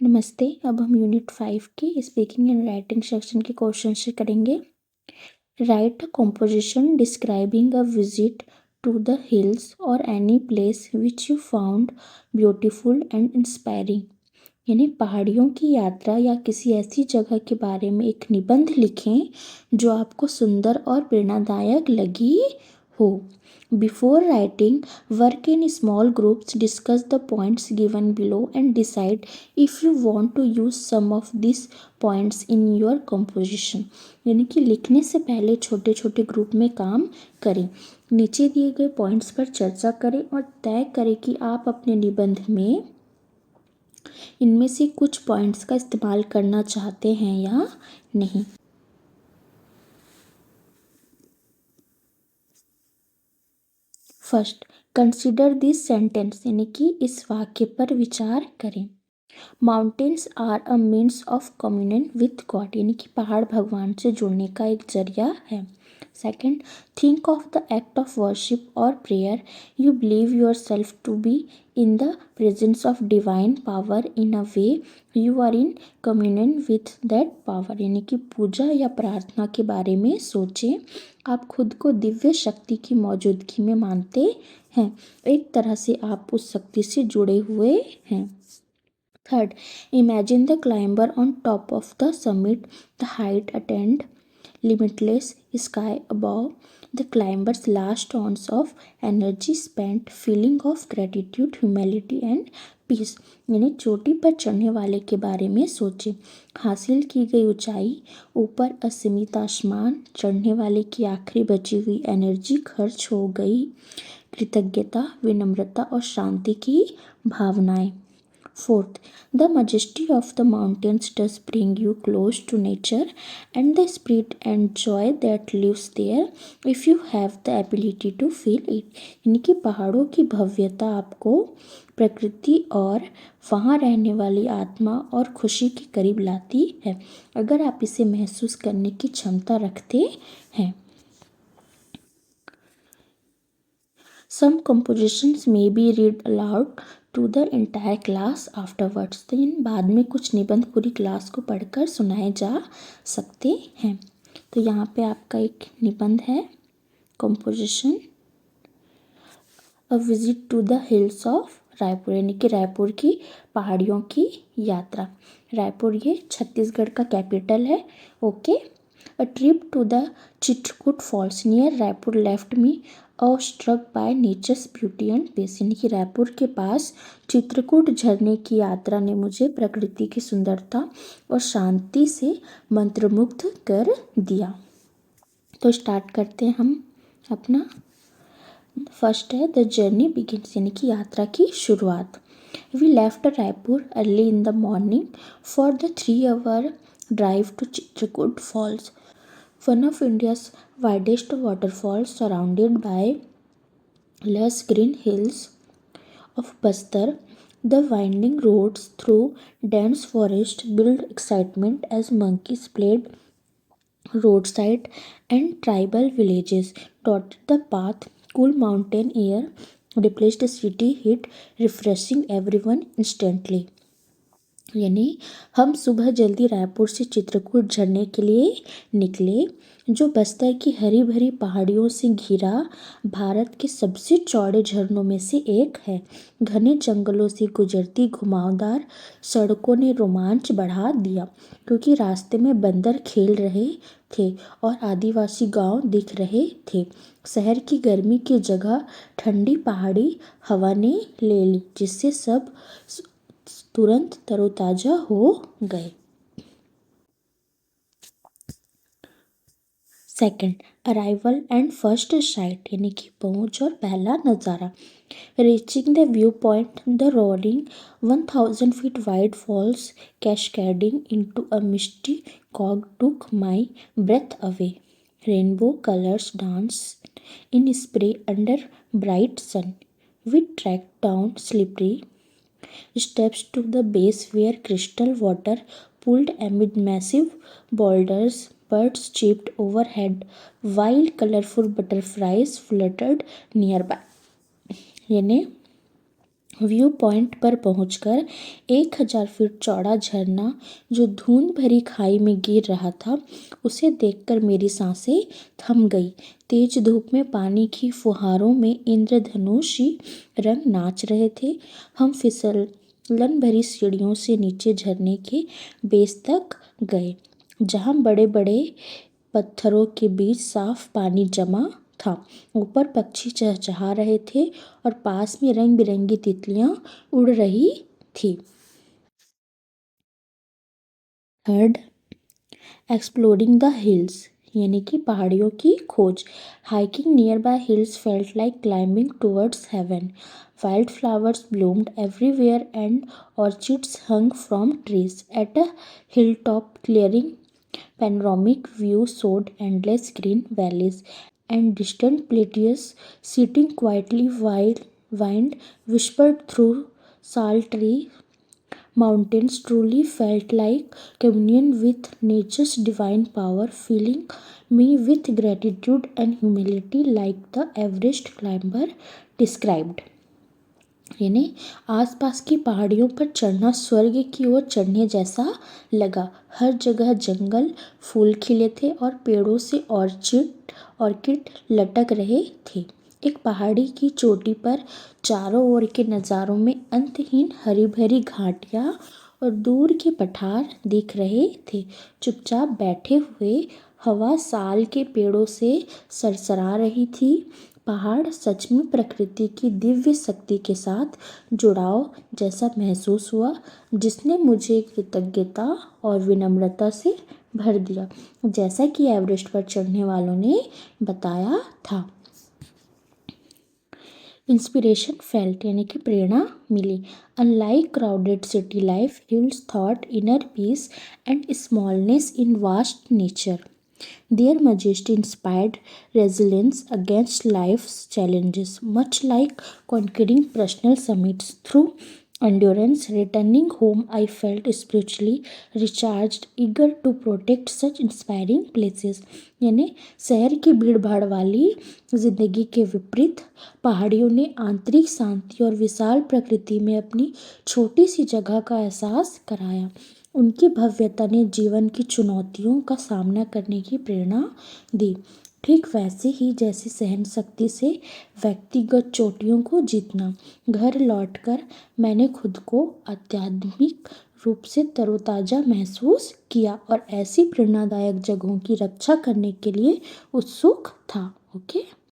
नमस्ते। अब हम यूनिट 5 की स्पीकिंग एंड राइटिंग सेक्शन के क्वेश्चन से करेंगे। Write a composition describing a visit to the hills और any place which you found beautiful and inspiring. यानी पहाड़ियों की यात्रा या किसी ऐसी जगह के बारे में एक निबंध लिखें जो आपको सुंदर और प्रेरणादायक लगी हो। Before writing, work in small groups, discuss the points given below, and decide if you want to use some of these points in your composition. यानी कि लिखने से पहले छोटे छोटे ग्रुप में काम करें, नीचे दिए गए पॉइंट्स पर चर्चा करें और तय करें कि आप अपने निबंध में इनमें से कुछ पॉइंट्स का इस्तेमाल करना चाहते हैं या नहीं। फर्स्ट, कंसिडर दिस सेंटेंस, यानी कि इस वाक्य पर विचार करें। Mountains are a means of communion with God, यानी कि पहाड़ भगवान से जुड़ने का एक जरिया है। Second, think of the act of worship और prayer you believe yourself to be in the presence of divine power in a way you are in communion with that power, यानी कि पूजा या प्रार्थना के बारे में सोचें। आप खुद को दिव्य शक्ति की मौजूदगी में मानते हैं, एक तरह से आप उस शक्ति से जुड़े हुए हैं। Third, imagine the climber on top of the summit, the height attained, limitless sky above, the climber's last ounce of energy spent, feeling of gratitude, humility and peace। यानी चोटी पर चढ़ने वाले के बारे में सोचें, हासिल की गई ऊंचाई, ऊपर असीमित आसमान, चढ़ने वाले की आखिरी बची हुई एनर्जी खर्च हो गई, कृतज्ञता, विनम्रता और शांति की भावनाएं। Fourth, the majesty of the mountains does bring you close to nature and the spirit and joy that lives there if you have the ability to feel it। यानी कि पहाड़ों की भव्यता आपको प्रकृति और वहाँ रहने वाली आत्मा और खुशी के करीब लाती है, अगर आप इसे महसूस करने की क्षमता रखते हैं। Some compositions may be read aloud to the entire class afterwards। तो इन बाद में कुछ निबंध पूरी क्लास को पढ़कर सुनाए जा सकते हैं। तो यहाँ पे आपका एक निबंध है, composition a visit to the hills of Raipur, यानी कि रायपुर की पहाड़ियों की यात्रा। रायपुर ये छत्तीसगढ़ का कैपिटल है। Okay. A trip to the Chitrakoot falls near Raipur left me struck by nature's beauty and peace, यानी कि रायपुर के पास चित्रकूट झरने की यात्रा ने मुझे प्रकृति की सुंदरता और शांति से मंत्रमुग्ध कर दिया। तो स्टार्ट करते हैं हम अपना। फर्स्ट है द जर्नी बिगिन्स, यानी कि यात्रा की शुरुआत। We left Raipur early in the morning for the 3 hour drive to Chitrakoot falls, one of India's widest waterfalls surrounded by lush green hills of Bastar। The winding roads through dense forest built excitement as monkeys played roadside and tribal villages dotted the path. Cool mountain air replaced city heat, refreshing everyone instantly। यानी हम सुबह जल्दी रायपुर से चित्रकूट झरने के लिए निकले, जो बस्तर की हरी भरी पहाड़ियों से घिरा भारत के सबसे चौड़े झरनों में से एक है। घने जंगलों से गुजरती घुमावदार सड़कों ने रोमांच बढ़ा दिया, क्योंकि रास्ते में बंदर खेल रहे थे और आदिवासी गांव दिख रहे थे। शहर की गर्मी की जगह ठंडी पहाड़ी हवा ने ले ली, जिससे सब तुरंत तरोताजा हो गए। Second, arrival and first sight, यानी कि पहुंच और पहला नज़ारा। Reaching the view point, the rolling 1000 feet wide falls cascading into a misty cog took my breath away। Rainbow colors dance in spray under bright sun। We trekked down slippery steps to the base where crystal water pooled amid massive boulders। Birds chirped overhead while colorful butterflies fluttered nearby। यानी view point पर पहुंचकर 1000 feet चौड़ा झरना जो धुंध भरी खाई में गिर रहा था, उसे देखकर मेरी सांसें थम गई। तेज धूप में पानी की फुहारों में इंद्रधनुषी रंग नाच रहे थे। हम फिसलन भरी सीढ़ियों से नीचे झरने के बेस तक गए, जहाँ बड़े बड़े पत्थरों के बीच साफ पानी जमा था। ऊपर पक्षी चहचहा रहे थे और पास में रंग बिरंगी तितलियां उड़ रही थी। थर्ड, एक्सप्लोरिंग द हिल्स, यानी कि पहाड़ियों की खोज। Hiking nearby hills felt like climbing towards heaven. Wild flowers bloomed everywhere and orchids hung from trees. At a hilltop clearing, panoramic view showed endless green valleys and distant plateaus sitting quietly while wind whispered through sultry mountains. Truly felt like communion with nature's divine power, filling me with gratitude and humility like the Everest climber described. यानी आसपास की पहाड़ियों पर चढ़ना स्वर्ग की ओर चढ़ने जैसा लगा। हर जगह जंगल, फूल खिले थे और पेड़ों से ऑर्किड लटक रहे थे। एक पहाड़ी की चोटी पर चारों ओर के नज़ारों में अंतहीन हरी भरी घाटियाँ और दूर के पठार दिख रहे थे। चुपचाप बैठे हुए हवा साल के पेड़ों से सरसरा रही थी। पहाड़ सच में प्रकृति की दिव्य शक्ति के साथ जुड़ाव जैसा महसूस हुआ, जिसने मुझे कृतज्ञता और विनम्रता से भर दिया, जैसा कि एवरेस्ट पर चढ़ने वालों ने बताया था। इंस्पिरेशन फेल्ट, यानी कि प्रेरणा मिली। Unlike crowded city life, hills thought inner peace and smallness in vast nature. Their majesty inspired resilience against life's challenges, much like conquering personal summits. Through endurance, returning home, I felt spiritually recharged, eager to protect such inspiring places. यानी शहर की भीड़ भाड़ वाली जिंदगी के विपरीत पहाड़ियों ने आंतरिक शांति और विशाल प्रकृति में अपनी छोटी सी जगह का एहसास कराया। उनकी भव्यता ने जीवन की चुनौतियों का सामना करने की प्रेरणा दी, ठीक वैसे ही जैसे सहन शक्ति से व्यक्तिगत चोटियों को जीतना। घर लौटकर मैंने खुद को आध्यात्मिक रूप से तरोताज़ा महसूस किया और ऐसी प्रेरणादायक जगहों की रक्षा करने के लिए उत्सुक था। ओके।